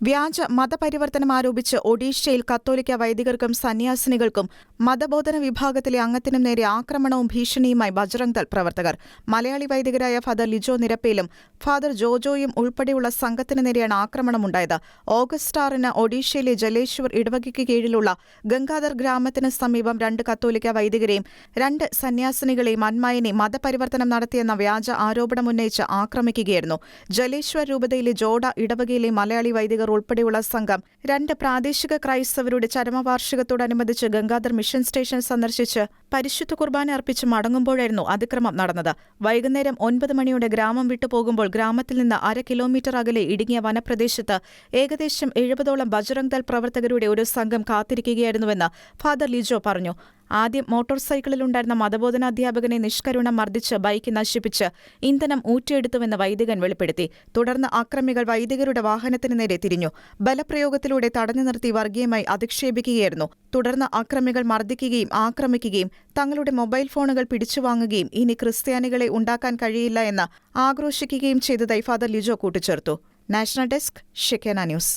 വ്യാജ മതപരിവർത്തനം ആരോപിച്ച് ഒഡീഷയിൽ കത്തോലിക്ക വൈദികർക്കും സന്യാസിനികൾക്കും മതബോധന വിഭാഗത്തിലെ അംഗത്തിനും നേരെ ആക്രമണവും ഭീഷണിയുമായി ബജ്റംഗ് ദൾ പ്രവർത്തകർ. മലയാളി വൈദികരായ ഫാദർ ലിജോ നിരപ്പേലും ഫാദർ ജോജോയും ഉൾപ്പെടെയുള്ള സംഘത്തിനു നേരെയാണ് ആക്രമണമുണ്ടായത്. ഓഗസ്റ്റ് 6-ന് ഒഡീഷയിലെ ജലേശ്വർ ഇടവകയ്ക്ക് കീഴിലുള്ള ഗംഗാധർ ഗ്രാമത്തിന് സമീപം 2 കത്തോലിക്ക വൈദികരെയും 2 സന്യാസിനികളെയും അന്മായനെ മതപരിവർത്തനം നടത്തിയെന്ന വ്യാജ ആരോപണമുന്നയിച്ച് ആക്രമിക്കുകയായിരുന്നു. ജലേശ്വർ രൂപതയിലെ ജോഡ ഇടവകയിലെ മലയാളി വൈദികർ ഉൾപ്പെടെയുള്ള സംഘം 2 പ്രാദേശിക ക്രൈസ്തവരുടെ ചരമവാർഷികത്തോടനുബന്ധിച്ച് ഗംഗാധർ മിഷൻ സ്റ്റേഷൻ സന്ദർശിച്ച് പരിശുദ്ധ കുർബാന അർപ്പിച്ച് മടങ്ങുമ്പോഴായിരുന്നു അതിക്രമം നടന്നത്. വൈകുന്നേരം 9 മണിയോടെ ഗ്രാമം വിട്ടുപോകുമ്പോൾ ഗ്രാമത്തിൽ നിന്ന് 1/2 കിലോമീറ്റർ അകലെ ഇടുങ്ങിയ വനപ്രദേശത്ത് ഏകദേശം 70ഓളം ബജ്റംഗ് ദൾ പ്രവർത്തകരുടെ ഒരു സംഘം കാത്തിരിക്കുകയായിരുന്നുവെന്ന് ഫാദർ ലിജോ പറഞ്ഞു. ആദ്യം മോട്ടോർ സൈക്കിളിലുണ്ടായിരുന്ന മതബോധനാധ്യാപകനെ നിഷ്കരുണം മർദ്ദിച്ച് ബൈക്ക് നശിപ്പിച്ച് ഇന്ധനം ഊറ്റിയെടുത്തുവെന്ന് വൈദികൻ വെളിപ്പെടുത്തി. തുടർന്ന് അക്രമികൾ വൈദികരുടെ വാഹനത്തിന് നേരെ തിരിഞ്ഞു. ബലപ്രയോഗത്തിലൂടെ തടഞ്ഞു നിർത്തി വർഗീയമായി അധിക്ഷേപിക്കുകയായിരുന്നു. തുടർന്ന് അക്രമികൾ മർദ്ദിക്കുകയും ആക്രമിക്കുകയും തങ്ങളുടെ മൊബൈൽ ഫോണുകൾ പിടിച്ചുവാങ്ങുകയും ഇനി ക്രിസ്ത്യാനികളെ ഉണ്ടാക്കാൻ കഴിയില്ല എന്ന് ആക്രോശിക്കുകയും ചെയ്തതായി ഫാദർ ലിജോ കൂട്ടിച്ചേർത്തു. National desk, Shekinah news.